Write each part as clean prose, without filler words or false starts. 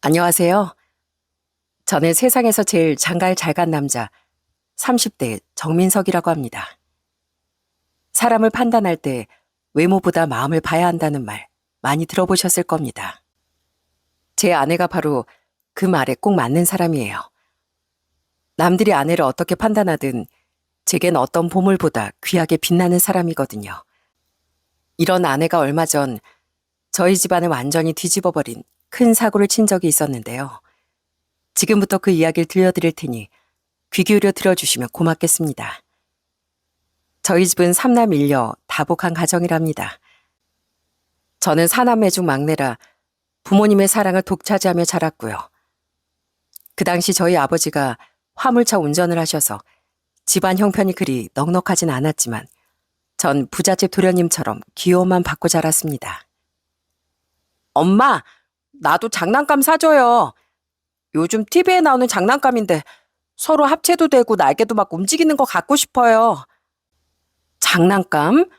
안녕하세요. 저는 세상에서 제일 장가를 잘 간 남자 30대 정민석이라고 합니다. 사람을 판단할 때 외모보다 마음을 봐야 한다는 말 많이 들어보셨을 겁니다. 제 아내가 바로 그 말에 꼭 맞는 사람이에요. 남들이 아내를 어떻게 판단하든 제겐 어떤 보물보다 귀하게 빛나는 사람이거든요. 이런 아내가 얼마 전 저희 집안을 완전히 뒤집어버린 큰 사고를 친 적이 있었는데요. 지금부터 그 이야기를 들려드릴 테니 귀 기울여 들어주시면 고맙겠습니다. 저희 집은 3남 1녀 다복한 가정이랍니다. 저는 사남매 중 막내라 부모님의 사랑을 독차지하며 자랐고요. 그 당시 저희 아버지가 화물차 운전을 하셔서 집안 형편이 그리 넉넉하진 않았지만 전 부잣집 도련님처럼 귀여움만 받고 자랐습니다. 엄마, 나도 장난감 사줘요. 요즘 TV에 나오는 장난감인데 서로 합체도 되고 날개도 막 움직이는 거 갖고 싶어요. 장난감?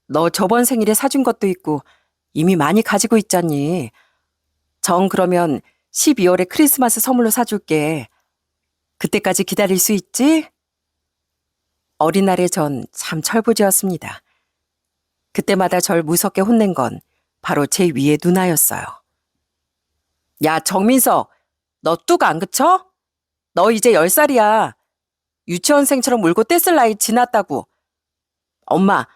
너 저번 생일에 사준 것도 있고 이미 많이 가지고 있잖니. 정 그러면 12월에 크리스마스 선물로 사줄게. 그때까지 기다릴 수 있지? 어린날의 전 참 철부지였습니다. 그때마다 절 무섭게 혼낸 건 바로 제 위에 누나였어요. 야, 정민석, 너 뚝 안 그쳐? 너 이제 10살이야. 유치원생처럼 울고 떼쓸 나이 지났다고. 엄마,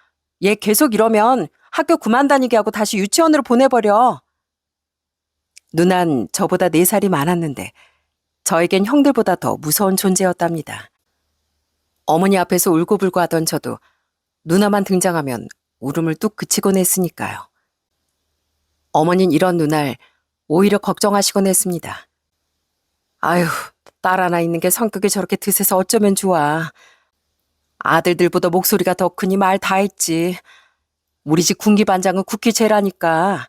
얘 계속 이러면 학교 그만 다니게 하고 다시 유치원으로 보내버려. 누난 저보다 4살이 많았는데 저에겐 형들보다 더 무서운 존재였답니다. 어머니 앞에서 울고불고 하던 저도 누나만 등장하면 울음을 뚝 그치곤 했으니까요. 어머닌 이런 누날 오히려 걱정하시곤 했습니다. 아휴, 딸 하나 있는 게 성격이 저렇게 드세서 어쩌면 좋아. 아들들보다 목소리가 더 크니 말 다 했지. 우리 집 군기반장은 국기 제라니까.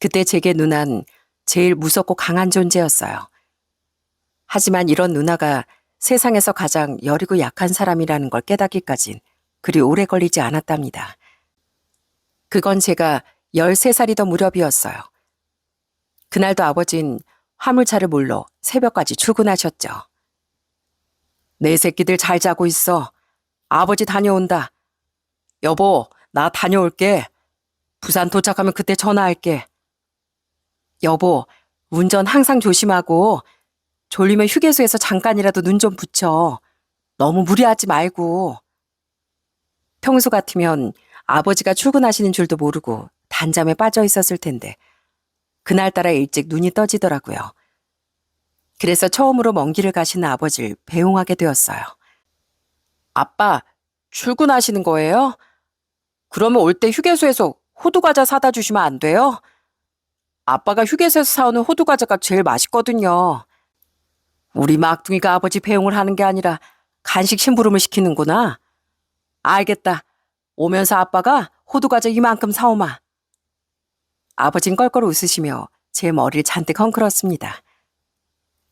그때 제게 누난 제일 무섭고 강한 존재였어요. 하지만 이런 누나가 세상에서 가장 여리고 약한 사람이라는 걸 깨닫기까진 그리 오래 걸리지 않았답니다. 그건 제가 13살이던 무렵이었어요. 그날도 아버진 화물차를 몰러 새벽까지 출근하셨죠. 내 새끼들 잘 자고 있어. 아버지 다녀온다. 여보, 나 다녀올게. 부산 도착하면 그때 전화할게. 여보, 운전 항상 조심하고 졸리면 휴게소에서 잠깐이라도 눈 좀 붙여. 너무 무리하지 말고. 평소 같으면 아버지가 출근하시는 줄도 모르고 단잠에 빠져 있었을 텐데 그날따라 일찍 눈이 떠지더라고요. 그래서 처음으로 먼 길을 가시는 아버지를 배웅하게 되었어요. 아빠, 출근하시는 거예요? 그러면 올 때 휴게소에서 호두과자 사다 주시면 안 돼요? 아빠가 휴게소에서 사오는 호두과자가 제일 맛있거든요. 우리 막둥이가 아버지 배웅을 하는 게 아니라 간식 심부름을 시키는구나. 알겠다. 오면서 아빠가 호두과자 이만큼 사오마. 아버진 껄껄 웃으시며 제 머리를 잔뜩 헝클었습니다.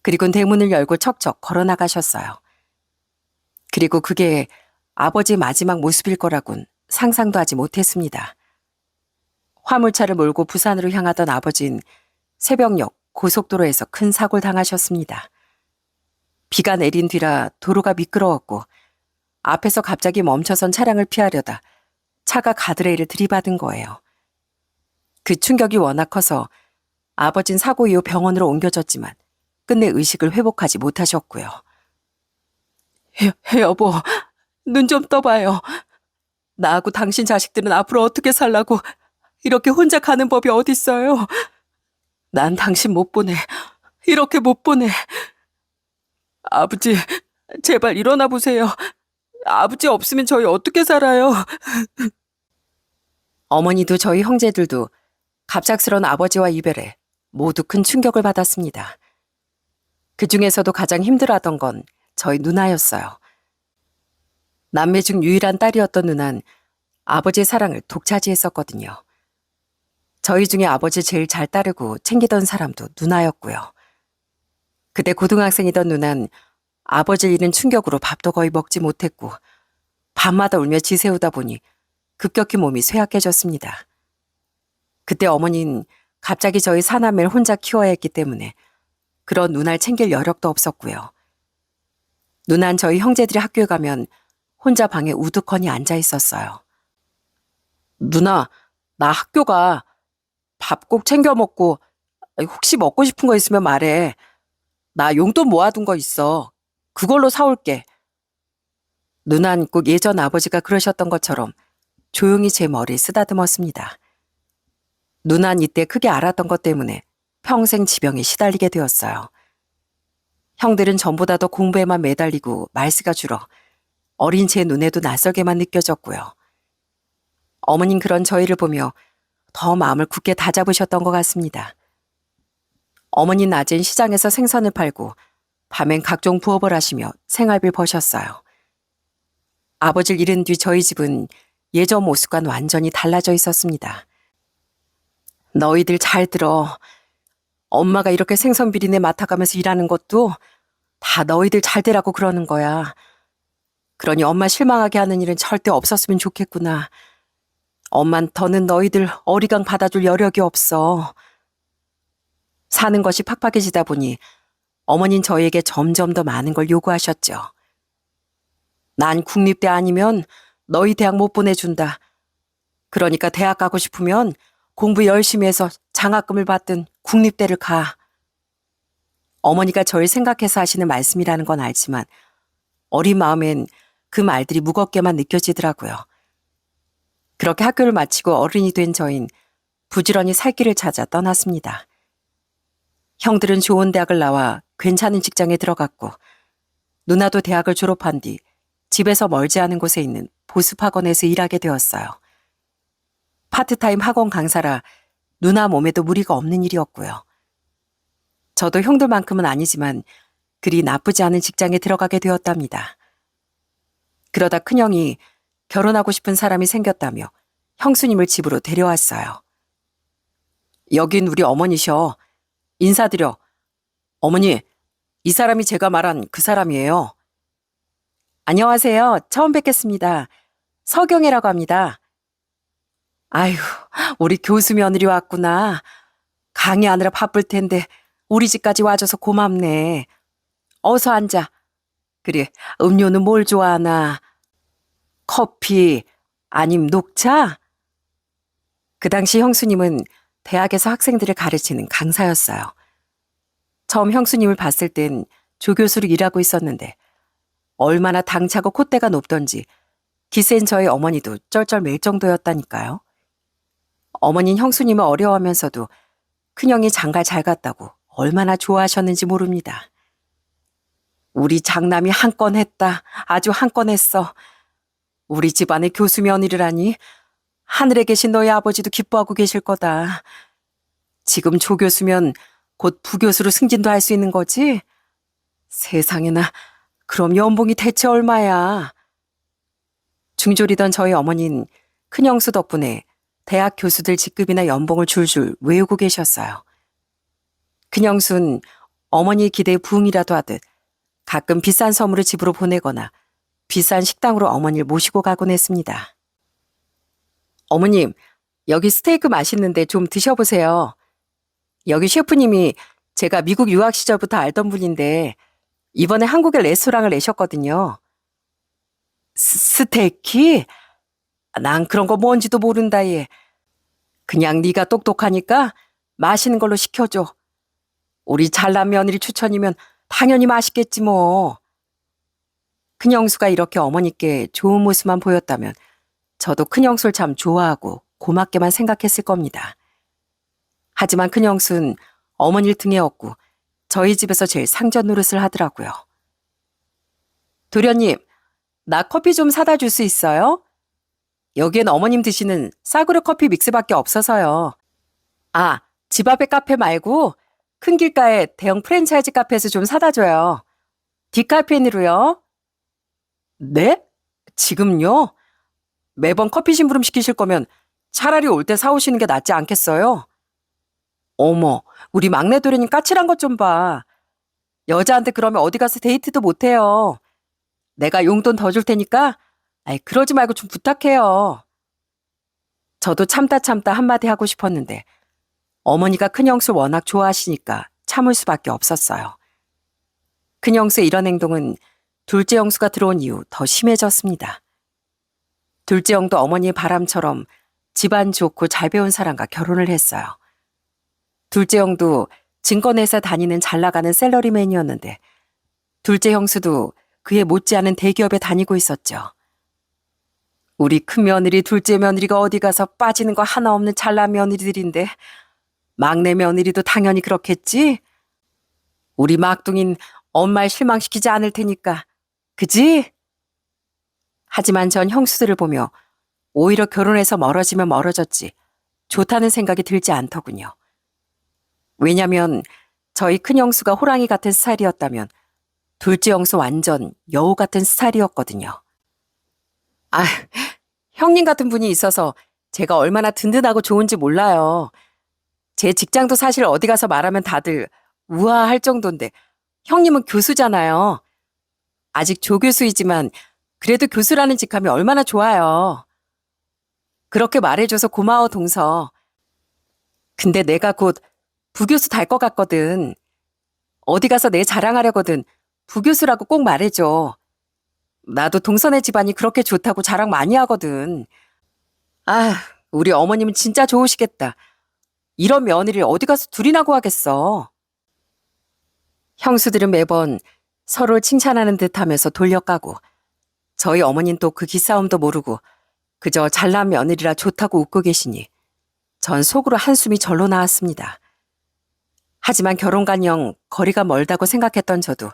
그리곤 대문을 열고 척척 걸어 나가셨어요. 그리고 그게 아버지의 마지막 모습일 거라곤 상상도 하지 못했습니다. 화물차를 몰고 부산으로 향하던 아버진 새벽녘 고속도로에서 큰 사고를 당하셨습니다. 비가 내린 뒤라 도로가 미끄러웠고 앞에서 갑자기 멈춰선 차량을 피하려다 차가 가드레일을 들이받은 거예요. 그 충격이 워낙 커서 아버진 사고 이후 병원으로 옮겨졌지만 끝내 의식을 회복하지 못하셨고요. 여보, 눈 좀 떠봐요. 나하고 당신 자식들은 앞으로 어떻게 살라고 이렇게 혼자 가는 법이 어딨어요. 난 당신 못 보내. 이렇게 못 보내. 아버지, 제발 일어나 보세요. 아버지 없으면 저희 어떻게 살아요? 어머니도 저희 형제들도 갑작스러운 아버지와 이별에 모두 큰 충격을 받았습니다. 그 중에서도 가장 힘들어하던 건 저희 누나였어요. 남매 중 유일한 딸이었던 누난 아버지의 사랑을 독차지했었거든요. 저희 중에 아버지 제일 잘 따르고 챙기던 사람도 누나였고요. 그때 고등학생이던 누난 아버지를 잃은 충격으로 밥도 거의 먹지 못했고 밤마다 울며 지새우다 보니 급격히 몸이 쇠약해졌습니다. 그때 어머니는 갑자기 저희 사남매를 혼자 키워야 했기 때문에 그런 누나를 챙길 여력도 없었고요. 누난 저희 형제들이 학교에 가면 혼자 방에 우두커니 앉아 있었어요. 누나, 나 학교 가. 밥 꼭 챙겨 먹고 혹시 먹고 싶은 거 있으면 말해. 나 용돈 모아둔 거 있어. 그걸로 사올게. 누난 꼭 예전 아버지가 그러셨던 것처럼 조용히 제 머리를 쓰다듬었습니다. 누난 이때 크게 알았던 것 때문에 평생 지병에 시달리게 되었어요. 형들은 전보다 더 공부에만 매달리고 말수가 줄어 어린 제 눈에도 낯설게만 느껴졌고요. 어머닌 그런 저희를 보며 더 마음을 굳게 다잡으셨던 것 같습니다. 어머닌 낮엔 시장에서 생선을 팔고 밤엔 각종 부업을 하시며 생활비를 버셨어요. 아버지를 잃은 뒤 저희 집은 예전 모습과는 완전히 달라져 있었습니다. 너희들 잘 들어. 엄마가 이렇게 생선 비린내 맡아가면서 일하는 것도 다 너희들 잘 되라고 그러는 거야. 그러니 엄마 실망하게 하는 일은 절대 없었으면 좋겠구나. 엄만 더는 너희들 어리광 받아줄 여력이 없어. 사는 것이 팍팍해지다 보니 어머닌 저희에게 점점 더 많은 걸 요구하셨죠. 난 국립대 아니면 너희 대학 못 보내준다. 그러니까 대학 가고 싶으면 공부 열심히 해서 장학금을 받든 국립대를 가. 어머니가 저를 생각해서 하시는 말씀이라는 건 알지만 어린 마음엔 그 말들이 무겁게만 느껴지더라고요. 그렇게 학교를 마치고 어른이 된 저흰 부지런히 살 길을 찾아 떠났습니다. 형들은 좋은 대학을 나와 괜찮은 직장에 들어갔고 누나도 대학을 졸업한 뒤 집에서 멀지 않은 곳에 있는 보습학원에서 일하게 되었어요. 파트타임 학원 강사라 누나 몸에도 무리가 없는 일이었고요. 저도 형들만큼은 아니지만 그리 나쁘지 않은 직장에 들어가게 되었답니다. 그러다 큰형이 결혼하고 싶은 사람이 생겼다며 형수님을 집으로 데려왔어요. 여긴 우리 어머니셔. 인사드려. 어머니, 이 사람이 제가 말한 그 사람이에요. 안녕하세요. 처음 뵙겠습니다. 서경애라고 합니다. 아휴, 우리 교수 며느리 왔구나. 강의하느라 바쁠 텐데 우리 집까지 와줘서 고맙네. 어서 앉아. 그래, 음료는 뭘 좋아하나? 커피, 아님 녹차? 그 당시 형수님은 대학에서 학생들을 가르치는 강사였어요. 처음 형수님을 봤을 땐 조교수로 일하고 있었는데 얼마나 당차고 콧대가 높던지 기센 저희 어머니도 쩔쩔 맬 정도였다니까요. 어머니는 형수님을 어려워하면서도 큰형이 장가 잘 갔다고 얼마나 좋아하셨는지 모릅니다. 우리 장남이 한 건 했다. 아주 한 건 했어. 우리 집안의 교수 며느리라니 하늘에 계신 너희 아버지도 기뻐하고 계실 거다. 지금 조교수면 곧 부교수로 승진도 할 수 있는 거지? 세상에나 그럼 연봉이 대체 얼마야? 중졸이던 저희 어머니는 큰형수 덕분에 대학 교수들 직급이나 연봉을 줄줄 외우고 계셨어요. 큰형수는 어머니의 기대에 부응이라도 하듯 가끔 비싼 선물을 집으로 보내거나 비싼 식당으로 어머니를 모시고 가곤 했습니다. 어머님, 여기 스테이크 맛있는데 좀 드셔보세요. 여기 셰프님이 제가 미국 유학 시절부터 알던 분인데 이번에 한국에 레스토랑을 내셨거든요. 스테이크? 난 그런 거 뭔지도 모른다 얘. 그냥 네가 똑똑하니까 맛있는 걸로 시켜줘. 우리 잘난 며느리 추천이면 당연히 맛있겠지 뭐. 큰형수가 이렇게 어머니께 좋은 모습만 보였다면 저도 큰형수를 참 좋아하고 고맙게만 생각했을 겁니다. 하지만 큰형수는 어머니를 등에 업고 저희 집에서 제일 상전 노릇을 하더라고요. 도련님, 나 커피 좀 사다 줄 수 있어요? 여기엔 어머님 드시는 싸구려 커피 믹스밖에 없어서요. 아, 집 앞에 카페 말고 큰 길가에 대형 프랜차이즈 카페에서 좀 사다 줘요. 디카페인으로요. 네? 지금요? 매번 커피 심부름 시키실 거면 차라리 올 때 사오시는 게 낫지 않겠어요? 어머, 우리 막내 도련님 까칠한 것 좀 봐. 여자한테 그러면 어디 가서 데이트도 못해요. 내가 용돈 더 줄 테니까 그러지 말고 좀 부탁해요. 저도 참다 한마디 하고 싶었는데 어머니가 큰형수 워낙 좋아하시니까 참을 수밖에 없었어요. 큰형수의 이런 행동은 둘째 형수가 들어온 이후 더 심해졌습니다. 둘째 형도 어머니의 바람처럼 집안 좋고 잘 배운 사람과 결혼을 했어요. 둘째 형도 증권회사 다니는 잘 나가는 셀러리맨이었는데 둘째 형수도 그에 못지않은 대기업에 다니고 있었죠. 우리 큰며느리, 둘째 며느리가 어디 가서 빠지는 거 하나 없는 잘난 며느리들인데 막내 며느리도 당연히 그렇겠지? 우리 막둥인 엄마를 실망시키지 않을 테니까. 그지? 하지만 전 형수들을 보며 오히려 결혼해서 멀어지면 멀어졌지 좋다는 생각이 들지 않더군요. 왜냐면 저희 큰형수가 호랑이 같은 스타일이었다면 둘째 형수 완전 여우 같은 스타일이었거든요. 아, 형님 같은 분이 있어서 제가 얼마나 든든하고 좋은지 몰라요. 제 직장도 사실 어디 가서 말하면 다들 우아할 정도인데 형님은 교수잖아요. 아직 조교수이지만 그래도 교수라는 직함이 얼마나 좋아요. 그렇게 말해줘서 고마워, 동서. 근데 내가 곧 부교수 달 것 같거든. 어디 가서 내 자랑하려거든 부교수라고 꼭 말해줘. 나도 동서네 집안이 그렇게 좋다고 자랑 많이 하거든. 아, 우리 어머님은 진짜 좋으시겠다. 이런 며느리를 어디 가서 둘이나 구하겠어. 형수들은 매번 서로 칭찬하는 듯 하면서 돌려까고 저희 어머니는 또 그 기싸움도 모르고 그저 잘난 며느리라 좋다고 웃고 계시니 전 속으로 한숨이 절로 나왔습니다. 하지만 결혼관영 거리가 멀다고 생각했던 저도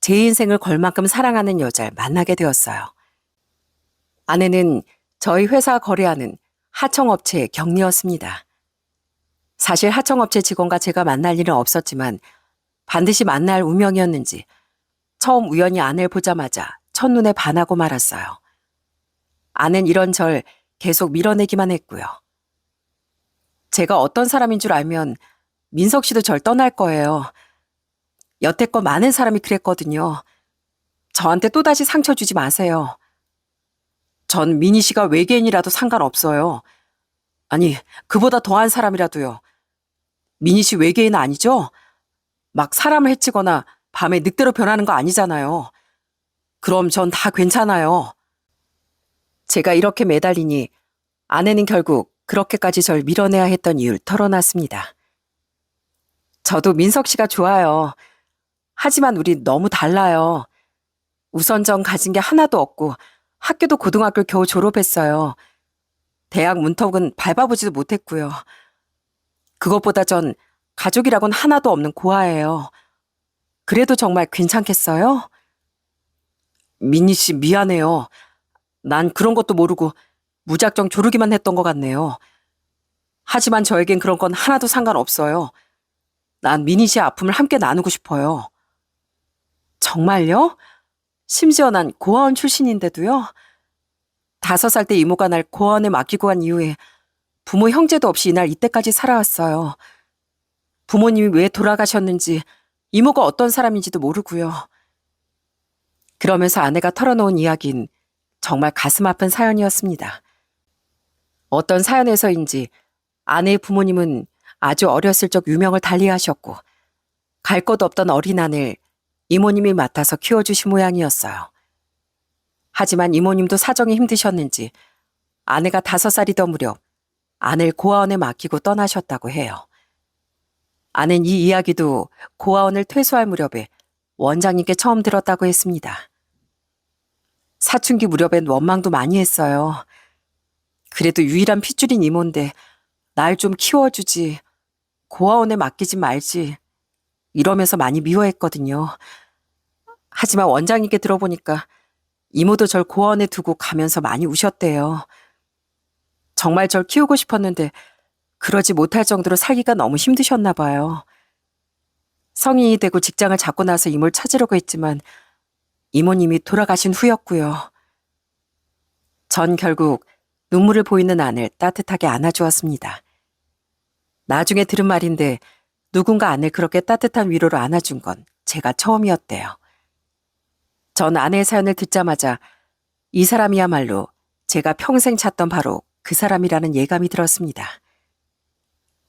제 인생을 걸 만큼 사랑하는 여자를 만나게 되었어요. 아내는 저희 회사 거래하는 하청업체의 경리였습니다. 사실 하청업체 직원과 제가 만날 일은 없었지만 반드시 만날 운명이었는지 처음 우연히 아내를 보자마자 첫눈에 반하고 말았어요. 아내는 이런 절 계속 밀어내기만 했고요. 제가 어떤 사람인 줄 알면 민석 씨도 절 떠날 거예요. 여태껏 많은 사람이 그랬거든요. 저한테 또다시 상처 주지 마세요. 전 민희 씨가 외계인이라도 상관없어요. 아니, 그보다 더한 사람이라도요. 민희 씨 외계인 아니죠? 막 사람을 해치거나 밤에 늑대로 변하는 거 아니잖아요. 그럼 전 다 괜찮아요. 제가 이렇게 매달리니 아내는 결국 그렇게까지 절 밀어내야 했던 이유를 털어놨습니다. 저도 민석 씨가 좋아요. 하지만 우리 너무 달라요. 우선 전 가진 게 하나도 없고 학교도 고등학교 겨우 졸업했어요. 대학 문턱은 밟아보지도 못했고요. 그것보다 전 가족이라곤 하나도 없는 고아예요. 그래도 정말 괜찮겠어요? 민희 씨 미안해요. 난 그런 것도 모르고 무작정 조르기만 했던 것 같네요. 하지만 저에겐 그런 건 하나도 상관없어요. 난 민희 씨의 아픔을 함께 나누고 싶어요. 정말요? 심지어 난 고아원 출신인데도요? 5살 때 이모가 날 고아원에 맡기고 간 이후에 부모 형제도 없이 이날 이때까지 살아왔어요. 부모님이 왜 돌아가셨는지 이모가 어떤 사람인지도 모르고요. 그러면서 아내가 털어놓은 이야기는 정말 가슴 아픈 사연이었습니다. 어떤 사연에서인지 아내의 부모님은 아주 어렸을 적 유명을 달리하셨고 갈 곳 없던 어린 아내를 이모님이 맡아서 키워주신 모양이었어요. 하지만 이모님도 사정이 힘드셨는지 아내가 5살이던 무렵 아내를 고아원에 맡기고 떠나셨다고 해요. 아내는 이 이야기도 고아원을 퇴소할 무렵에 원장님께 처음 들었다고 했습니다. 사춘기 무렵엔 원망도 많이 했어요. 그래도 유일한 핏줄인 이모인데 날 좀 키워주지, 고아원에 맡기지 말지 이러면서 많이 미워했거든요. 하지만 원장님께 들어보니까 이모도 절 고아원에 두고 가면서 많이 우셨대요. 정말 절 키우고 싶었는데 그러지 못할 정도로 살기가 너무 힘드셨나 봐요. 성인이 되고 직장을 잡고 나서 이모를 찾으려고 했지만 이모님이 돌아가신 후였고요. 전 결국 눈물을 보이는 아내를 따뜻하게 안아주었습니다. 나중에 들은 말인데 누군가 아내를 그렇게 따뜻한 위로로 안아준 건 제가 처음이었대요. 전 아내의 사연을 듣자마자 이 사람이야말로 제가 평생 찾던 바로 그 사람이라는 예감이 들었습니다.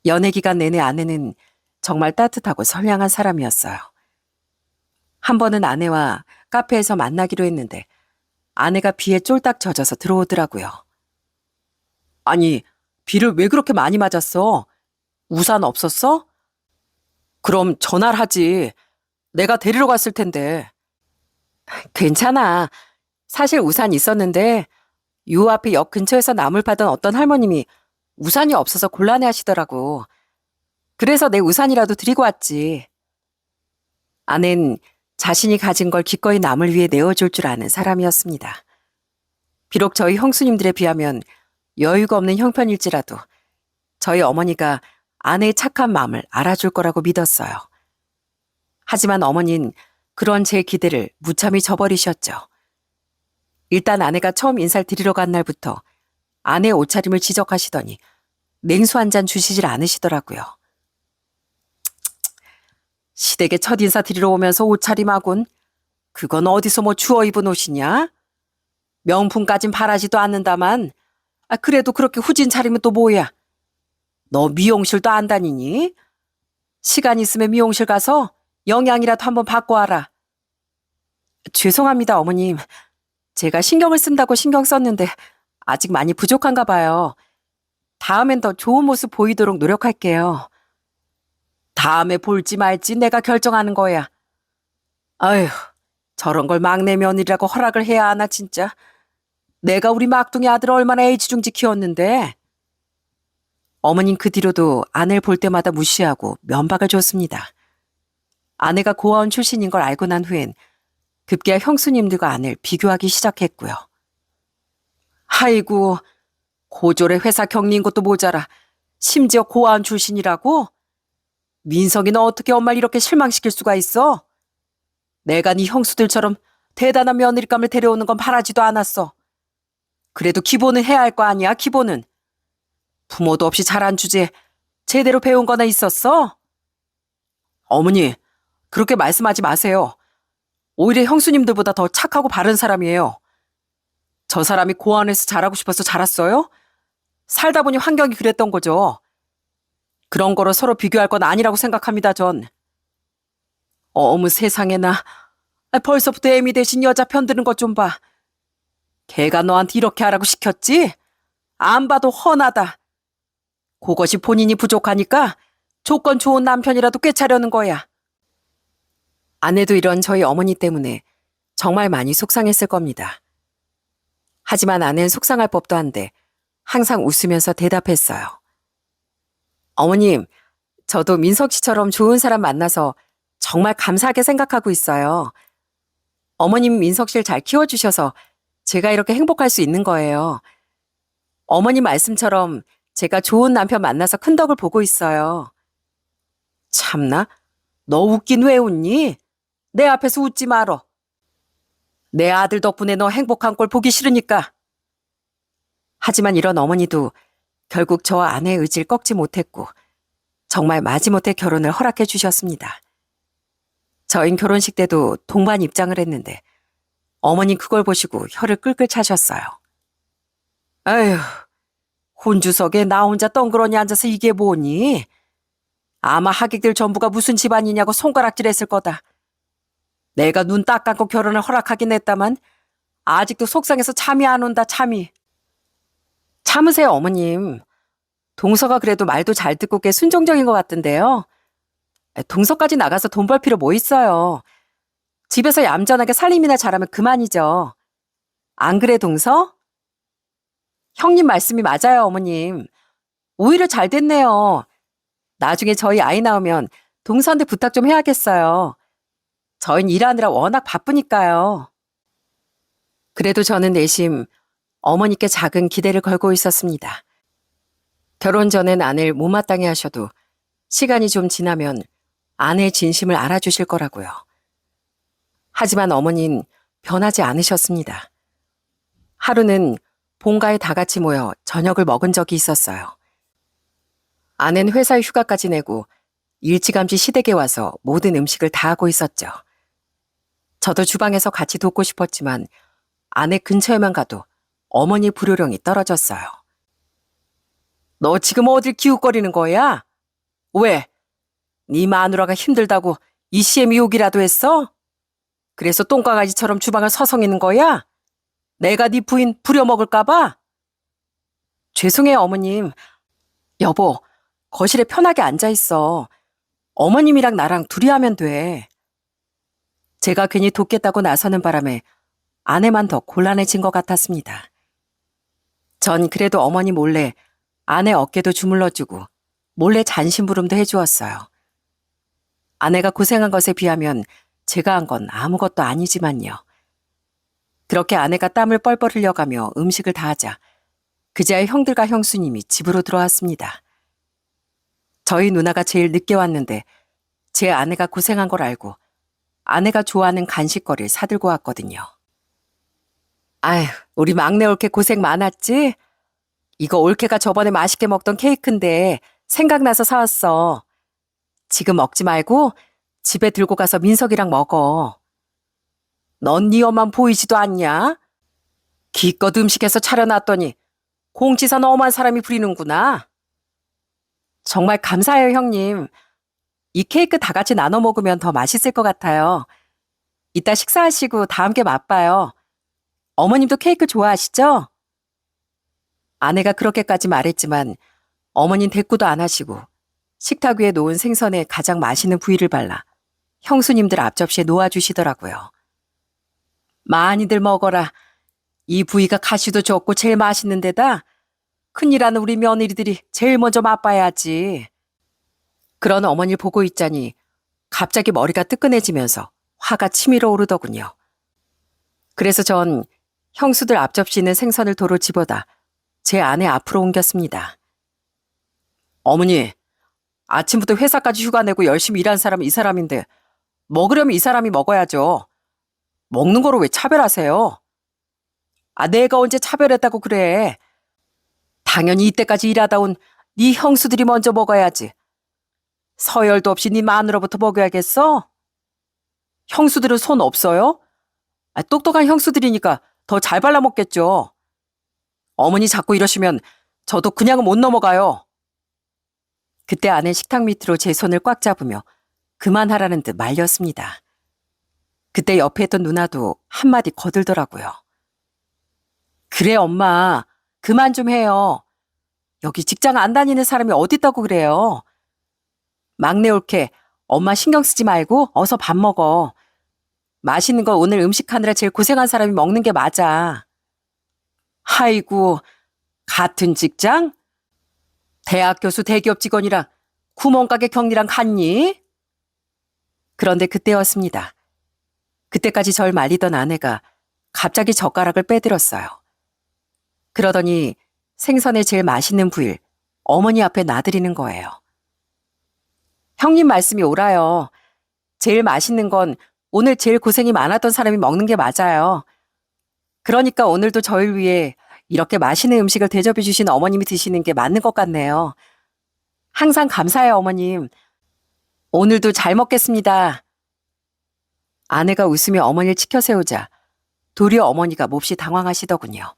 연애 기간 내내 아내는 정말 따뜻하고 선량한 사람이었어요. 한 번은 아내와 카페에서 만나기로 했는데 아내가 비에 쫄딱 젖어서 들어오더라고요. 아니, 비를 왜 그렇게 많이 맞았어? 우산 없었어? 그럼 전화를 하지. 내가 데리러 갔을 텐데. 괜찮아. 사실 우산 있었는데 요 앞에 역 근처에서 나물 파던 어떤 할머님이 우산이 없어서 곤란해 하시더라고. 그래서 내 우산이라도 드리고 왔지. 아낸 자신이 가진 걸 기꺼이 남을 위해 내어줄 줄 아는 사람이었습니다. 비록 저희 형수님들에 비하면 여유가 없는 형편일지라도 저희 어머니가 아내의 착한 마음을 알아줄 거라고 믿었어요. 하지만 어머니는 그런 제 기대를 무참히 저버리셨죠. 일단 아내가 처음 인사를 드리러 간 날부터 아내의 옷차림을 지적하시더니 냉수 한 잔 주시질 않으시더라고요. 시댁에 첫 인사 드리러 오면서 옷차림하군. 그건 어디서 뭐 주워 입은 옷이냐? 명품까진 바라지도 않는다만 그래도 그렇게 후진 차리면 또 뭐야? 너 미용실도 안 다니니? 시간 있으면 미용실 가서 영양이라도 한번 받고 와라. 죄송합니다, 어머님. 제가 신경을 쓴다고 신경 썼는데 아직 많이 부족한가 봐요. 다음엔 더 좋은 모습 보이도록 노력할게요. 다음에 볼지 말지 내가 결정하는 거야. 아휴, 저런 걸 막내 며느리라고 허락을 해야 하나 진짜. 내가 우리 막둥이 아들을 얼마나 애지중지 키웠는데. 어머님 그 뒤로도 아내를 볼 때마다 무시하고 면박을 줬습니다. 아내가 고아원 출신인 걸 알고 난 후엔 급기야 형수님들과 아내를 비교하기 시작했고요. 아이고, 고졸의 회사 격리인 것도 모자라 심지어 고아원 출신이라고? 민석이 너 어떻게 엄마를 이렇게 실망시킬 수가 있어? 내가 네 형수들처럼 대단한 며느리감을 데려오는 건 바라지도 않았어. 그래도 기본은 해야 할 거 아니야, 기본은. 부모도 없이 자란 주제에 제대로 배운 거나 있었어? 어머니, 그렇게 말씀하지 마세요. 오히려 형수님들보다 더 착하고 바른 사람이에요. 저 사람이 고아원에서 자라고 싶어서 자랐어요? 살다 보니 환경이 그랬던 거죠. 그런 거로 서로 비교할 건 아니라고 생각합니다, 전. 어머 세상에나. 벌써부터 애미 대신 여자 편드는 것 좀 봐. 걔가 너한테 이렇게 하라고 시켰지? 안 봐도 훤하다. 그것이 본인이 부족하니까 조건 좋은 남편이라도 꿰차려는 거야. 아내도 이런 저희 어머니 때문에 정말 많이 속상했을 겁니다. 하지만 아내는 속상할 법도 한데 항상 웃으면서 대답했어요. 어머님, 저도 민석 씨처럼 좋은 사람 만나서 정말 감사하게 생각하고 있어요. 어머님 민석 씨를 잘 키워주셔서 제가 이렇게 행복할 수 있는 거예요. 어머님 말씀처럼 제가 좋은 남편 만나서 큰 덕을 보고 있어요. 참나? 너 웃긴 왜 웃니? 내 앞에서 웃지 말어. 내 아들 덕분에 너 행복한 꼴 보기 싫으니까. 하지만 이런 어머니도 결국 저와 아내의 의지를 꺾지 못했고 정말 마지못해 결혼을 허락해 주셨습니다. 저희 결혼식 때도 동반 입장을 했는데 어머니 그걸 보시고 혀를 끌끌 차셨어요. 아휴, 혼주석에 나 혼자 덩그러니 앉아서 이게 뭐니? 아마 하객들 전부가 무슨 집안이냐고 손가락질했을 거다. 내가 눈 딱 감고 결혼을 허락하긴 했다만 아직도 속상해서 잠이 안 온다, 잠이. 참으세요, 어머님. 동서가 그래도 말도 잘 듣고 꽤 순종적인 것 같던데요. 동서까지 나가서 돈 벌 필요 뭐 있어요. 집에서 얌전하게 살림이나 잘하면 그만이죠. 안 그래, 동서? 형님 말씀이 맞아요, 어머님. 오히려 잘 됐네요. 나중에 저희 아이 나오면 동서한테 부탁 좀 해야겠어요. 저흰 일하느라 워낙 바쁘니까요. 그래도 저는 내심 어머니께 작은 기대를 걸고 있었습니다. 결혼 전엔 아내를 못마땅해 하셔도 시간이 좀 지나면 아내의 진심을 알아주실 거라고요. 하지만 어머니는 변하지 않으셨습니다. 하루는 본가에 다 같이 모여 저녁을 먹은 적이 있었어요. 아내는 회사에 휴가까지 내고 일찌감치 시댁에 와서 모든 음식을 다 하고 있었죠. 저도 주방에서 같이 돕고 싶었지만 아내 근처에만 가도 어머니 불효령이 떨어졌어요. 너 지금 어딜 기웃거리는 거야? 왜? 네 마누라가 힘들다고 이씨의 미혹이라도 했어? 그래서 똥강아지처럼 주방을 서성이는 거야? 내가 네 부인 부려먹을까 봐? 죄송해요, 어머님. 여보, 거실에 편하게 앉아있어. 어머님이랑 나랑 둘이 하면 돼. 제가 괜히 돕겠다고 나서는 바람에 아내만 더 곤란해진 것 같았습니다. 전 그래도 어머니 몰래 아내 어깨도 주물러주고 몰래 잔심부름도 해주었어요. 아내가 고생한 것에 비하면 제가 한 건 아무것도 아니지만요. 그렇게 아내가 땀을 뻘뻘 흘려가며 음식을 다 하자 그제야 형들과 형수님이 집으로 들어왔습니다. 저희 누나가 제일 늦게 왔는데 제 아내가 고생한 걸 알고 아내가 좋아하는 간식거리를 사들고 왔거든요. 아휴, 우리 막내 올케 고생 많았지? 이거 올케가 저번에 맛있게 먹던 케이크인데 생각나서 사왔어. 지금 먹지 말고 집에 들고 가서 민석이랑 먹어. 넌 네 엄만 보이지도 않냐? 기껏 음식해서 차려놨더니 공치사 너무한 사람이 부리는구나. 정말 감사해요, 형님. 이 케이크 다 같이 나눠 먹으면 더 맛있을 것 같아요. 이따 식사하시고 다 함께 맛봐요. 어머님도 케이크 좋아하시죠? 아내가 그렇게까지 말했지만 어머닌 대꾸도 안 하시고 식탁 위에 놓은 생선에 가장 맛있는 부위를 발라 형수님들 앞접시에 놓아주시더라고요. 많이들 먹어라. 이 부위가 가시도 좋고 제일 맛있는 데다 큰일하는 우리 며느리들이 제일 먼저 맛봐야지. 그런 어머니를 보고 있자니 갑자기 머리가 뜨끈해지면서 화가 치밀어 오르더군요. 그래서 전 형수들 앞접시에 있는 생선을 도로 집어다 제 아내 앞으로 옮겼습니다. 어머니, 아침부터 회사까지 휴가 내고 열심히 일한 사람은 이 사람인데 먹으려면 이 사람이 먹어야죠. 먹는 거로 왜 차별하세요? 아, 내가 언제 차별했다고 그래. 당연히 이때까지 일하다 온 네 형수들이 먼저 먹어야지. 서열도 없이 네 마누라부터 먹여야겠어? 형수들은 손 없어요? 아, 똑똑한 형수들이니까 더 잘 발라먹겠죠. 어머니 자꾸 이러시면 저도 그냥은 못 넘어가요. 그때 아내 식탁 밑으로 제 손을 꽉 잡으며 그만하라는 듯 말렸습니다. 그때 옆에 있던 누나도 한마디 거들더라고요. 그래, 엄마. 그만 좀 해요. 여기 직장 안 다니는 사람이 어딨다고 그래요. 막내 올케, 엄마 신경 쓰지 말고 어서 밥 먹어. 맛있는 거 오늘 음식하느라 제일 고생한 사람이 먹는 게 맞아. 아이고, 같은 직장? 대학 교수 대기업 직원이랑 구멍가게 경리랑 같니? 그런데 그때였습니다. 그때까지 절 말리던 아내가 갑자기 젓가락을 빼들었어요. 그러더니 생선의 제일 맛있는 부위를 어머니 앞에 놔드리는 거예요. 형님 말씀이 옳아요. 제일 맛있는 건 오늘 제일 고생이 많았던 사람이 먹는 게 맞아요. 그러니까 오늘도 저를 위해 이렇게 맛있는 음식을 대접해 주신 어머님이 드시는 게 맞는 것 같네요. 항상 감사해요, 어머님. 오늘도 잘 먹겠습니다. 아내가 웃으며 어머니를 치켜 세우자 도리어 어머니가 몹시 당황하시더군요.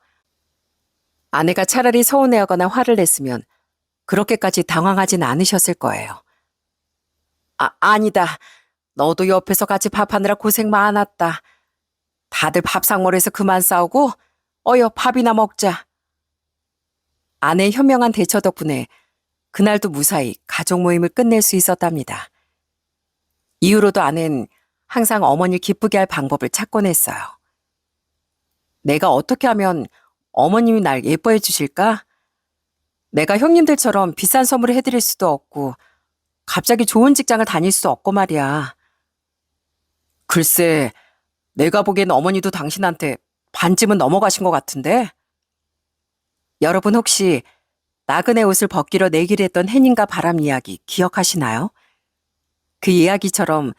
아내가 차라리 서운해하거나 화를 냈으면 그렇게까지 당황하진 않으셨을 거예요. 아니다. 너도 옆에서 같이 밥하느라 고생 많았다. 다들 밥상머리에서 그만 싸우고 어여 밥이나 먹자. 아내의 현명한 대처 덕분에 그날도 무사히 가족 모임을 끝낼 수 있었답니다. 이후로도 아내는 항상 어머니를 기쁘게 할 방법을 찾곤 했어요. 내가 어떻게 하면 어머님이 날 예뻐해 주실까? 내가 형님들처럼 비싼 선물을 해드릴 수도 없고 갑자기 좋은 직장을 다닐 수도 없고 말이야. 글쎄, 내가 보기엔 어머니도 당신한테 반쯤은 넘어가신 것 같은데? 여러분 혹시 나그네 옷을 벗기러 내기로 했던 혜님과 바람 이야기 기억하시나요? 그 이야기처럼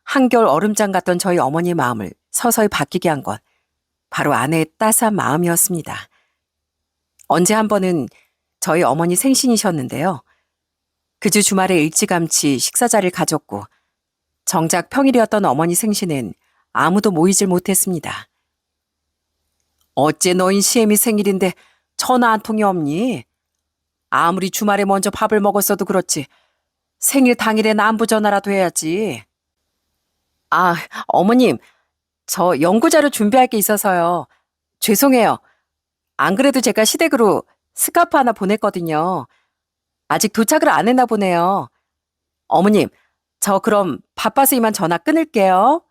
한겨울 얼음장 같던 저희 어머니의 마음을 서서히 바뀌게 한 건 바로 아내의 따스한 마음이었습니다. 언제 한 번은 저희 어머니 생신이셨는데요. 그 주 주말에 일찌감치 식사 자리를 가졌고 정작 평일이었던 어머니 생신엔 아무도 모이질 못했습니다. 어째 너인 시애미 생일인데 전화 한 통이 없니? 아무리 주말에 먼저 밥을 먹었어도 그렇지 생일 당일엔 안부 전화라도 해야지. 아, 어머님, 저 연구자료 준비할 게 있어서요. 죄송해요. 안 그래도 제가 시댁으로 스카프 하나 보냈거든요. 아직 도착을 안 했나 보네요. 어머님, 저 그럼 바빠서 이만 전화 끊을게요.